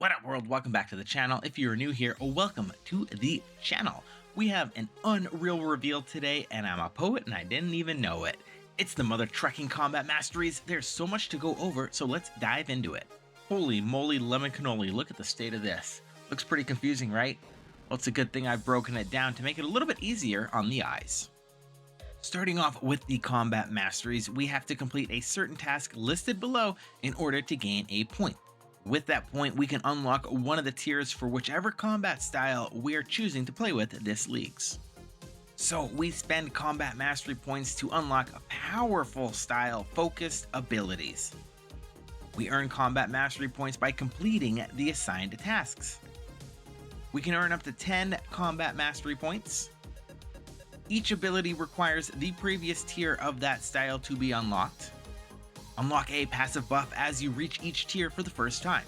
What up, world? Welcome back to the channel. If you're new here, welcome to the channel. We have an unreal reveal today, and I'm a poet and I didn't even know it. It's the mother trucking combat masteries. There's so much to go over, so let's dive into it. Holy moly lemon cannoli, look at the state of this. Looks pretty confusing, right? Well, it's a good thing I've broken it down to make it a little bit easier on the eyes. Starting off with the combat masteries, we have to complete a certain task listed below in order to gain a point. With that point, we can unlock one of the tiers for whichever combat style we are choosing to play with this leagues. So we spend combat mastery points to unlock powerful style focused abilities. We earn combat mastery points by completing the assigned tasks. We can earn up to 10 combat mastery points. Each ability requires the previous tier of that style to be unlocked. Unlock a passive buff as you reach each tier for the first time.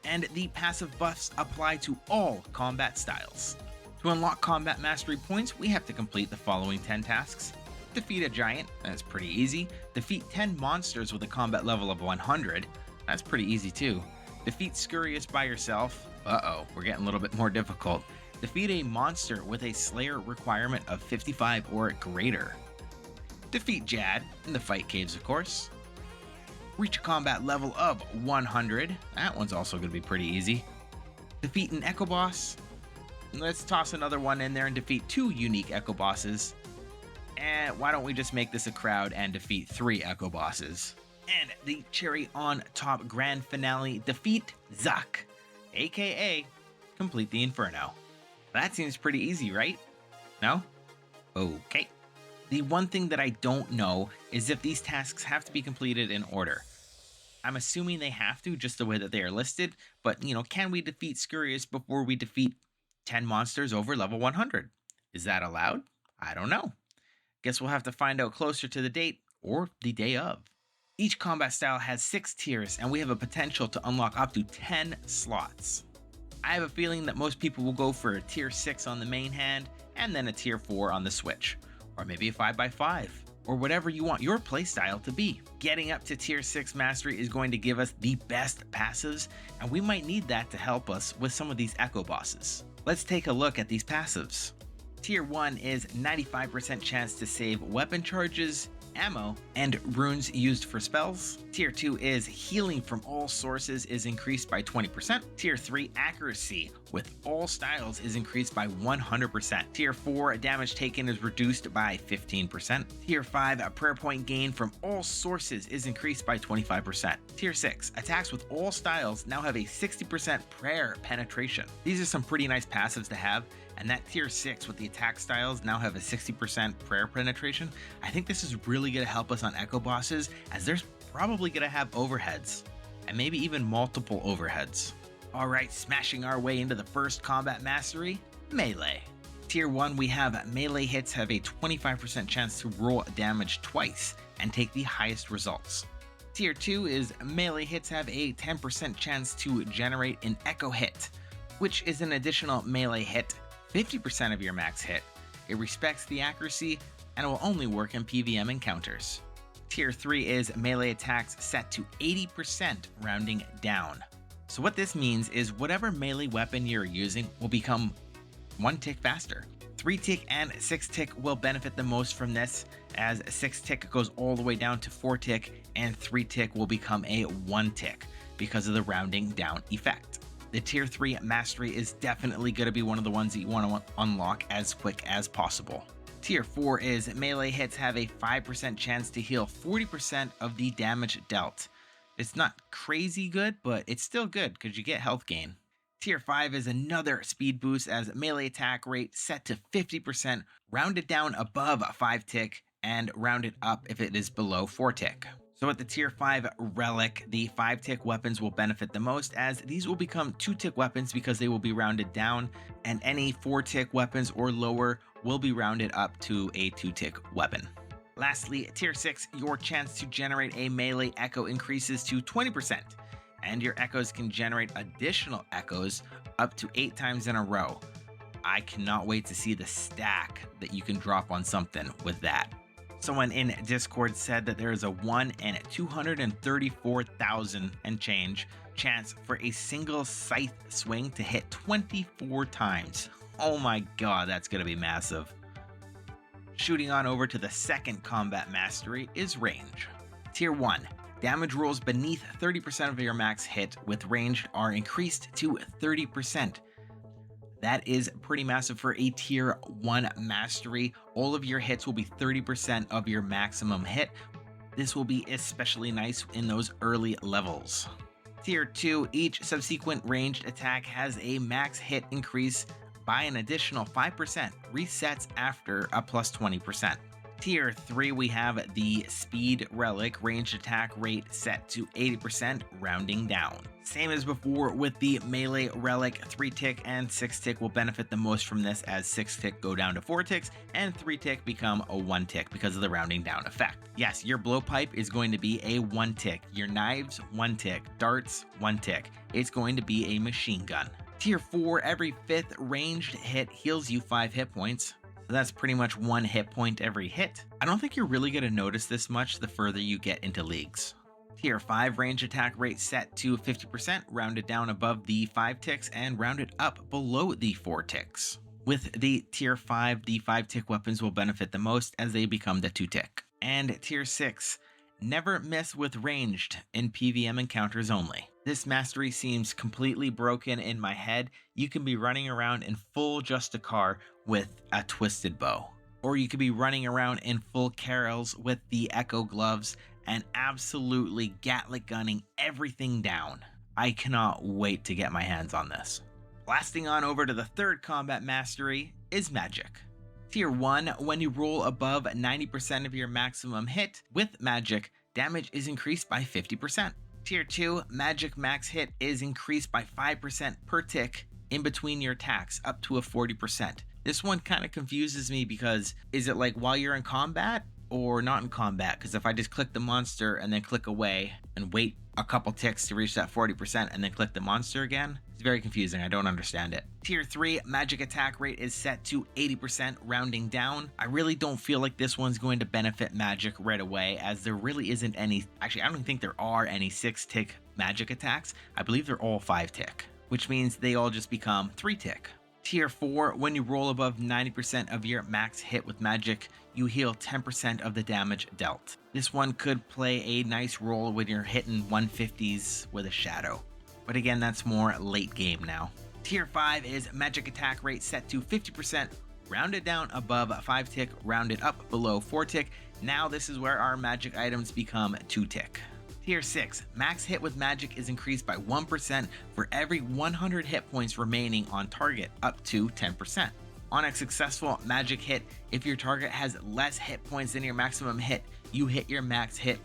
And the passive buffs apply to all combat styles. To unlock combat mastery points, we have to complete the following 10 tasks. Defeat a giant, that's pretty easy. Defeat 10 monsters with a combat level of 100, that's pretty easy too. Defeat Scurious by yourself, we're getting a little bit more difficult. Defeat a monster with a Slayer requirement of 55 or greater. Defeat Jad in the fight caves, of course. Reach a combat level of 100. That one's also going to be pretty easy. Defeat an Echo Boss. Let's toss another one in there and defeat 2 unique Echo Bosses. And why don't we just make this a crowd and defeat 3 Echo Bosses. And the cherry on top grand finale, defeat Zuck, aka complete the Inferno. That seems pretty easy, right? No? Okay. The one thing that I don't know is if these tasks have to be completed in order. I'm assuming they have to, just the way that they are listed, but can we defeat Scurious before we defeat 10 monsters over level 100? Is that allowed? I don't know. Guess we'll have to find out closer to the date or the day of. Each combat style has 6 tiers, and we have a potential to unlock up to 10 slots. I have a feeling that most people will go for a tier 6 on the main hand, and then a tier 4 on the switch. Or maybe a 5x5, or whatever you want your playstyle to be. Getting up to tier 6 mastery is going to give us the best passives, and we might need that to help us with some of these Echo Bosses. Let's take a look at these passives. Tier 1 is 95% chance to save weapon charges, ammo, and runes used for spells. Tier 2 is healing from all sources is increased by 20%. Tier 3 accuracy with all styles is increased by 100%. Tier 4 damage taken is reduced by 15%. Tier 5 prayer point gain from all sources is increased by 25%. Tier 6 attacks with all styles now have a 60% prayer penetration. These are some pretty nice passives to have. And that tier 6 with the attack styles now have a 60% prayer penetration. I think this is really going to help us on Echo Bosses, as there's probably going to have overheads, and maybe even multiple overheads. Alright, smashing our way into the first combat mastery, Melee. Tier 1, we have melee hits have a 25% chance to roll damage twice and take the highest results. Tier 2 is melee hits have a 10% chance to generate an echo hit, which is an additional melee hit, 50% of your max hit. It respects the accuracy and it will only work in PVM encounters. Tier 3 is melee attacks set to 80% rounding down. So what this means is whatever melee weapon you're using will become 1 tick faster. 3 tick and 6 tick will benefit the most from this, as 6 tick goes all the way down to 4 tick and 3 tick will become a 1 tick because of the rounding down effect. The tier 3 mastery is definitely going to be one of the ones that you want to unlock as quick as possible. Tier 4 is melee hits have a 5% chance to heal 40% of the damage dealt. It's not crazy good, but it's still good because you get health gain. Tier 5 is another speed boost, as melee attack rate set to 50%, rounded down above 5 tick and rounded up if it is below 4 tick. So at the tier 5 relic, the 5 tick weapons will benefit the most, as these will become 2 tick weapons because they will be rounded down, and any 4 tick weapons or lower will be rounded up to a 2 tick weapon. Lastly, tier 6, your chance to generate a melee echo increases to 20%, and your echoes can generate additional echoes up to 8 times in a row. I cannot wait to see the stack that you can drop on something with that. Someone in Discord said that there is a 1 in 234,000 and change chance for a single scythe swing to hit 24 times. Oh my god, that's going to be massive. Shooting on over to the second combat mastery is range. Tier 1. Damage rolls beneath 30% of your max hit with ranged are increased to 30%. That is pretty massive for a tier 1 mastery. All of your hits will be 30% of your maximum hit. This will be especially nice in those early levels. Tier 2, each subsequent ranged attack has a max hit increase by an additional 5%, resets after a plus 20%. Tier 3, we have the Speed Relic, ranged attack rate set to 80%, rounding down. Same as before with the Melee Relic, 3-tick and 6-tick will benefit the most from this, as 6-tick go down to 4 ticks and 3-tick become a 1-tick because of the rounding down effect. Yes, your blowpipe is going to be a 1-tick, your knives 1-tick, darts 1-tick. It's going to be a machine gun. Tier 4, every 5th ranged hit heals you 5 hit points. So that's pretty much 1 hit point every hit. I don't think you're really going to notice this much the further you get into leagues. Tier 5 range attack rate set to 50%, rounded down above the 5 ticks and rounded up below the 4 ticks. With the Tier 5, the 5-tick weapons will benefit the most as they become the 2-tick. And Tier 6, never miss with ranged in PvM encounters only. This mastery seems completely broken in my head. You can be running around in full Justicar with a twisted bow. Or you could be running around in full Carols with the Echo gloves and absolutely Gatlick gunning everything down. I cannot wait to get my hands on this. Blasting on over to the third combat mastery is magic. Tier 1, when you roll above 90% of your maximum hit with magic, damage is increased by 50%. Tier 2, magic max hit is increased by 5% per tick in between your attacks, up to a 40%. This one kind of confuses me because is it like while you're in combat or not in combat? Because if I just click the monster and then click away and wait a couple ticks to reach that 40% and then click the monster again, it's very confusing. I don't understand it. Tier 3, magic attack rate is set to 80%, rounding down. I really don't feel like this one's going to benefit magic right away, as there really isn't any. Actually, I don't think there are any 6-tick magic attacks. I believe they're all 5-tick, which means they all just become 3-tick. Tier 4, when you roll above 90% of your max hit with magic, you heal 10% of the damage dealt. This one could play a nice role when you're hitting 150s with a shadow. But again, that's more late game now. Tier 5 is magic attack rate set to 50%, rounded down above 5-tick, rounded up below 4-tick. Now this is where our magic items become 2-tick. Tier 6, max hit with magic is increased by 1% for every 100 hit points remaining on target, up to 10%. On a successful magic hit, if your target has less hit points than your maximum hit, you hit your max hit.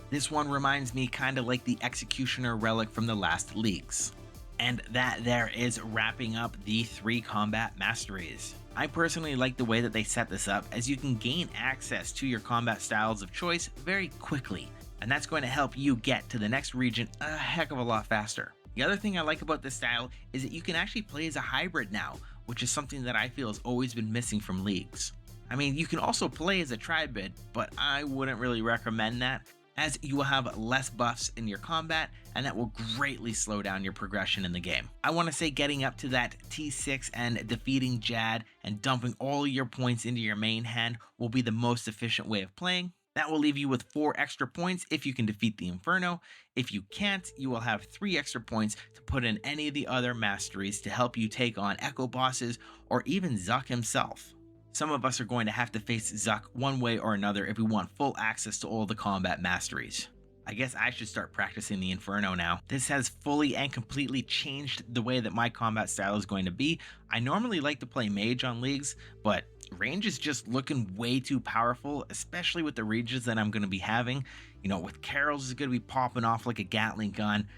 This one reminds me kind of like the Executioner relic from the last leagues. And that there is wrapping up the 3 combat masteries. I personally like the way that they set this up, as you can gain access to your combat styles of choice very quickly, and that's going to help you get to the next region a heck of a lot faster. The other thing I like about this style is that you can actually play as a hybrid now, which is something that I feel has always been missing from leagues. I mean, you can also play as a tribid, but I wouldn't really recommend that, as you will have less buffs in your combat, and that will greatly slow down your progression in the game. I want to say getting up to that T6 and defeating Jad and dumping all your points into your main hand will be the most efficient way of playing. That will leave you with 4 extra points if you can defeat the Inferno. If you can't, you will have 3 extra points to put in any of the other masteries to help you take on Echo bosses or even Zuck himself. Some of us are going to have to face Zuck one way or another if we want full access to all the combat masteries. I guess I should start practicing the Inferno now. This has fully and completely changed the way that my combat style is going to be. I normally like to play mage on leagues, but range is just looking way too powerful, especially with the regions that I'm going to be having. You know, with Carols is going to be popping off like a Gatling gun.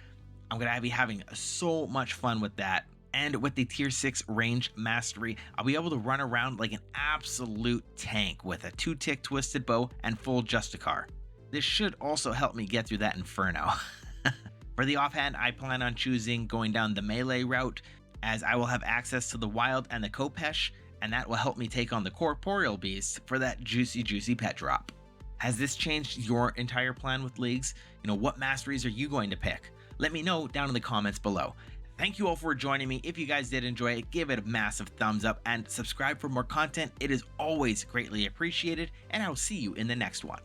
I'm going to be having so much fun with that. And with the tier 6 range mastery, I'll be able to run around like an absolute tank with a 2-tick twisted bow and full Justicar. This should also help me get through that Inferno. For the offhand, I plan on choosing going down the melee route, as I will have access to the wild and the Kopesh, and that will help me take on the corporeal beast for that juicy pet drop. Has this changed your entire plan with leagues? You know, what masteries are you going to pick? Let me know down in the comments below. Thank you all for joining me. If you guys did enjoy it, give it a massive thumbs up and subscribe for more content. It is always greatly appreciated, and I will see you in the next one.